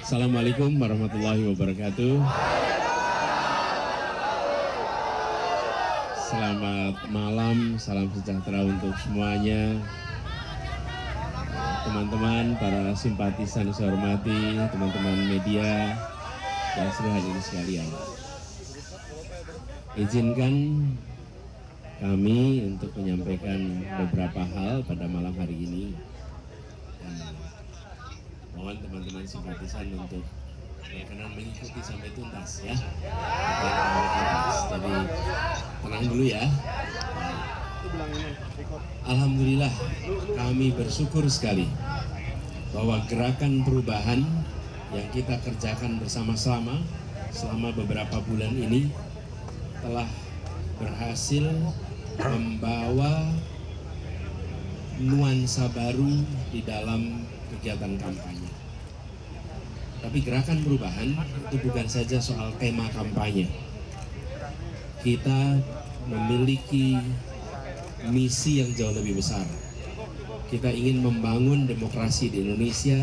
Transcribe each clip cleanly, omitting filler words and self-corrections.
Assalamualaikum warahmatullahi wabarakatuh. Selamat malam, salam sejahtera untuk semuanya. Teman-teman, para simpatisan saya hormati, teman-teman media, dan seluruh hadirin sekalian. Izinkan kami untuk menyampaikan beberapa hal pada malam hari ini. Dan mohon teman-teman simpatisan untuk berkenan mengikuti sampai tuntas ya. Jadi tenang dulu ya. Alhamdulillah kami bersyukur sekali bahwa gerakan perubahan yang kita kerjakan bersama-sama selama beberapa bulan ini telah berhasil membawa nuansa baru di dalam kegiatan kampanye. Tapi gerakan perubahan itu bukan saja soal tema kampanye. Kita memiliki misi yang jauh lebih besar. Kita ingin membangun demokrasi di Indonesia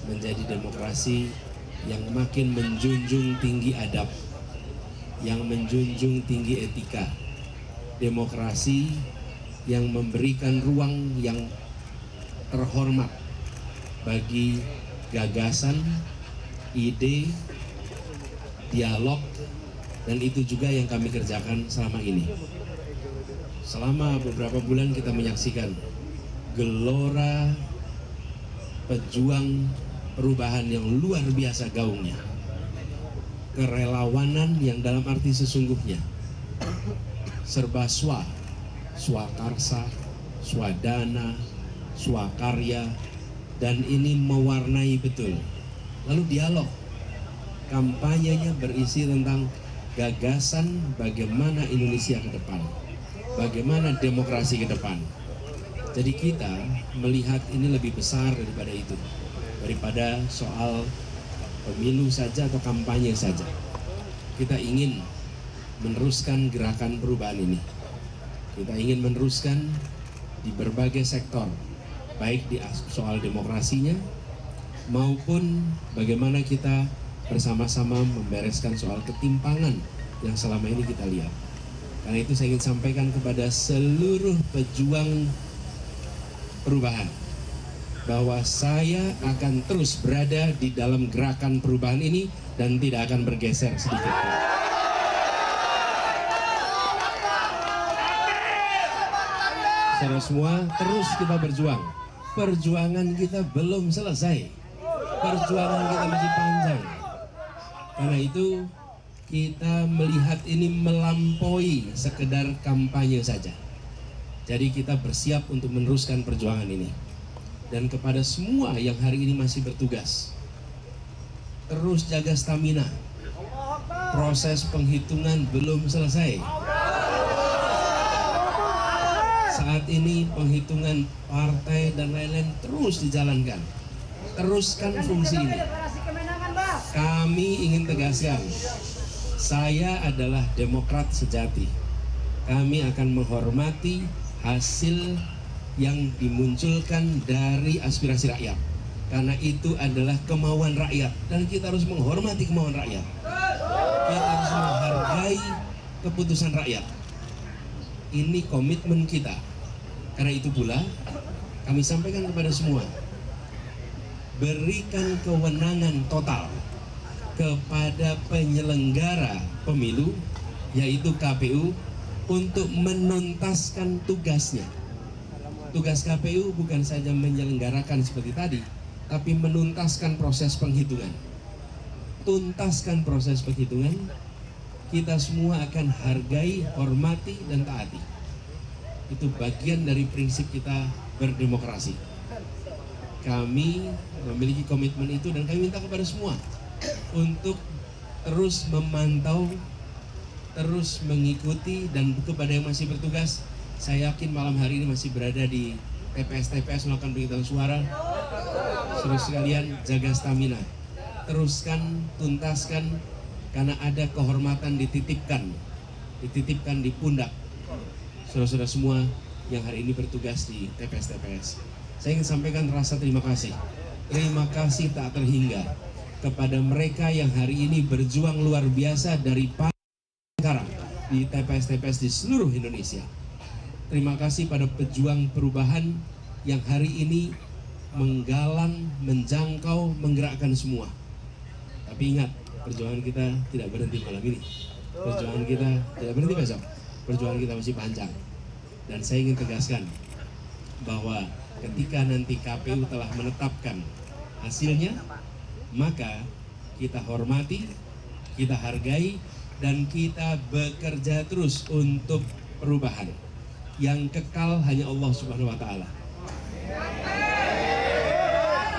menjadi demokrasi yang makin menjunjung tinggi adab, yang menjunjung tinggi etika, demokrasi yang memberikan ruang yang terhormat bagi gagasan, ide, dialog, dan itu juga yang kami kerjakan selama ini. Selama beberapa bulan kita menyaksikan gelora pejuang perubahan yang luar biasa gaungnya, kerelawanan yang dalam arti sesungguhnya serba swakarsa, swadana, swakarya, dan ini mewarnai betul. Lalu dialog, kampanyenya berisi tentang gagasan bagaimana Indonesia ke depan, bagaimana demokrasi ke depan. Jadi kita melihat ini lebih besar daripada itu, daripada soal pemilu saja atau kampanye saja. Kita ingin meneruskan gerakan perubahan ini. Kita ingin meneruskan di berbagai sektor, baik di soal demokrasinya maupun bagaimana kita bersama-sama membereskan soal ketimpangan yang selama ini kita lihat. Karena itu saya ingin sampaikan kepada seluruh pejuang perubahan bahwa saya akan terus berada di dalam gerakan perubahan ini dan tidak akan bergeser sedikit pun. Saudara semua, terus kita berjuang. Perjuangan kita belum selesai. Perjuangan kita masih panjang. Karena itu kita melihat ini melampaui sekedar kampanye saja. Jadi kita bersiap untuk meneruskan perjuangan ini. Dan kepada semua yang hari ini masih bertugas, terus jaga stamina. Proses penghitungan belum selesai. Saat ini penghitungan partai dan lain-lain terus dijalankan. Teruskan fungsi ini. Kami ingin tegaskan, saya adalah demokrat sejati. Kami akan menghormati hasil yang dimunculkan dari aspirasi rakyat, karena itu adalah kemauan rakyat dan kita harus menghormati kemauan rakyat. Kita harus menghargai keputusan rakyat. Ini komitmen kita. Karena itu pula kami sampaikan kepada semua, berikan kewenangan total kepada penyelenggara pemilu, yaitu KPU, untuk menuntaskan tugasnya. Tugas KPU bukan saja menyelenggarakan seperti tadi, tapi menuntaskan proses penghitungan. Tuntaskan proses penghitungan, kita semua akan hargai, hormati, dan taati. Itu bagian dari prinsip kita berdemokrasi. Kami memiliki komitmen itu dan kami minta kepada semua untuk terus memantau, terus mengikuti, dan kepada yang masih bertugas, saya yakin malam hari ini masih berada di TPS melakukan penghitungan suara. Saudara sekalian, jaga stamina, teruskan, tuntaskan, karena ada kehormatan dititipkan di pundak saudara-saudara semua yang hari ini bertugas di TPS. Saya ingin sampaikan rasa terima kasih tak terhingga kepada mereka yang hari ini berjuang luar biasa dari sekarang di TPS-TPS di seluruh Indonesia. Terima kasih pada pejuang perubahan yang hari ini menggalang, menjangkau, menggerakkan semua. Tapi ingat, perjuangan kita tidak berhenti malam ini. Perjuangan kita tidak berhenti besok. Perjuangan kita masih panjang. Dan saya ingin tegaskan bahwa ketika nanti KPU telah menetapkan hasilnya, maka kita hormati, kita hargai, dan kita bekerja terus untuk perubahan. Yang kekal hanya Allah Subhanahu wa Ta'ala.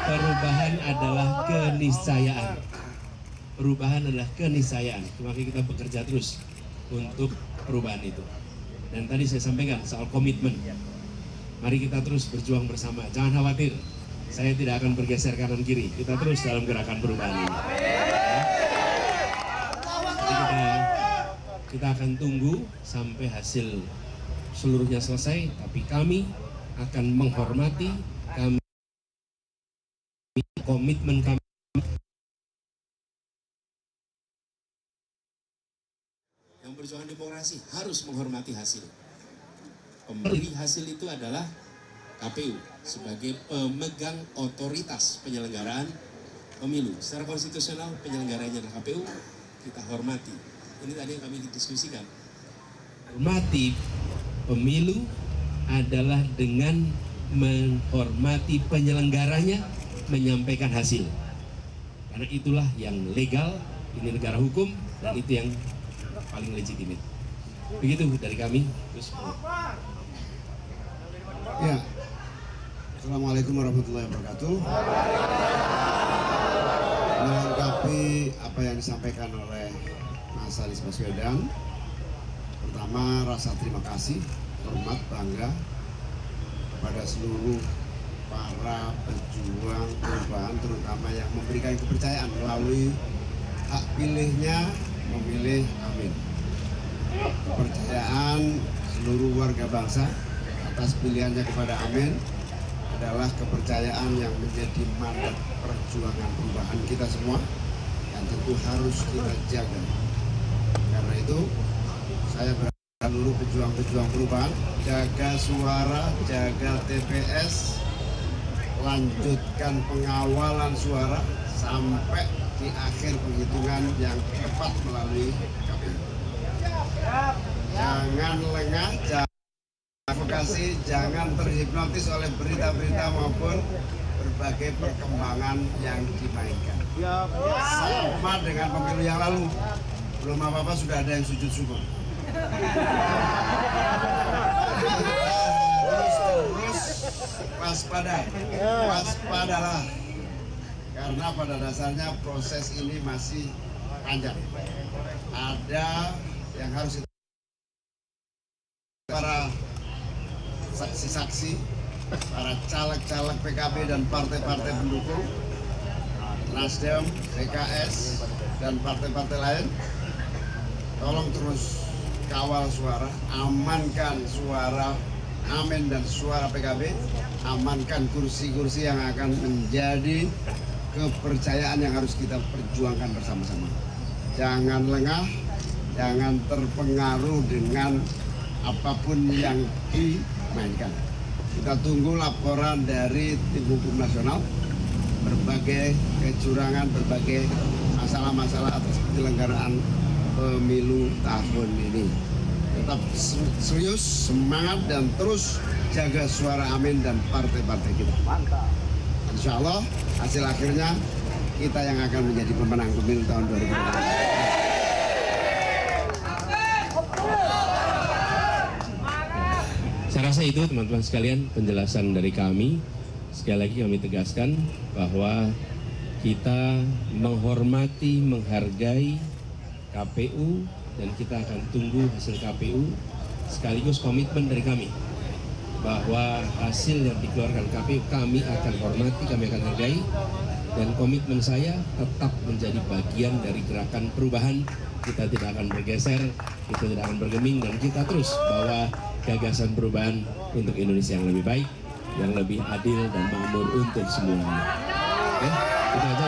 Perubahan adalah keniscayaan. Perubahan adalah keniscayaan. Maka kita bekerja terus untuk perubahan itu. Dan tadi saya sampaikan soal komitmen. Mari kita terus berjuang bersama. Jangan khawatir, saya tidak akan bergeser kanan kiri. Kita terus dalam gerakan perubahan ini. Kita akan tunggu sampai hasil seluruhnya selesai. Tapi kami akan menghormati, komitmen kami. Yang berjuang demokrasi harus menghormati hasil. Pemberi hasil itu adalah KPU sebagai pemegang otoritas penyelenggaraan pemilu. Secara konstitusional penyelenggaranya adalah KPU, kita hormati. Ini tadi yang kami diskusikan. Hormati pemilu adalah dengan menghormati penyelenggaranya menyampaikan hasil. Karena itulah yang legal, ini negara hukum, dan itu yang paling legitimit. Begitu dari kami. Terus. Ya, Assalamualaikum warahmatullahi wabarakatuh. Melengkapi apa yang disampaikan oleh Mas Anies Baswedan, pertama rasa terima kasih, hormat, bangga kepada seluruh para pejuang perubahan, terutama yang memberikan kepercayaan melalui hak pilihnya memilih Amin. Kepercayaan seluruh warga bangsa atas pilihannya kepada Amin adalah kepercayaan yang menjadi mandat perjuangan perubahan kita semua yang tentu harus kita jaga. Karena itu saya berharap seluruh pejuang-pejuang perubahan jaga suara, jaga TPS, lanjutkan pengawalan suara sampai di akhir penghitungan yang tepat melalui KPU. Jangan lengah, jangan terhipnotis oleh berita-berita maupun berbagai perkembangan yang dimainkan. Sama dengan pemilu yang lalu, belum apa-apa sudah ada yang sujud syukur. Terus waspadalah, karena pada dasarnya proses ini masih panjang. Ada yang harus para saksi-saksi, para caleg-caleg PKB dan partai-partai pendukung, Nasdem, PKS, dan partai-partai lain, tolong terus kawal suara, amankan suara Amin dan suara PKB, amankan kursi-kursi yang akan menjadi kepercayaan yang harus kita perjuangkan bersama-sama. Jangan lengah, jangan terpengaruh dengan apapun yang dimainkan. Kita tunggu laporan dari tim hukum nasional, berbagai kecurangan, berbagai masalah-masalah atas penyelenggaraan pemilu tahun ini. Tetap serius, semangat, dan terus jaga suara Amin dan partai-partai kita. Mantap. Insya Allah hasil akhirnya kita yang akan menjadi pemenang pemilu tahun 2020. Saya rasa itu teman-teman sekalian penjelasan dari kami. Sekali lagi kami tegaskan bahwa kita menghormati, menghargai KPU, dan kita akan tunggu hasil KPU, sekaligus komitmen dari kami bahwa hasil yang dikeluarkan KPU kami akan hormati, kami akan hargai, dan komitmen saya tetap menjadi bagian dari gerakan perubahan. Kita tidak akan bergeser, kita tidak akan bergeming, dan kita terus bawa gagasan perubahan untuk Indonesia yang lebih baik, yang lebih adil dan makmur untuk semuanya. Oke, itu aja.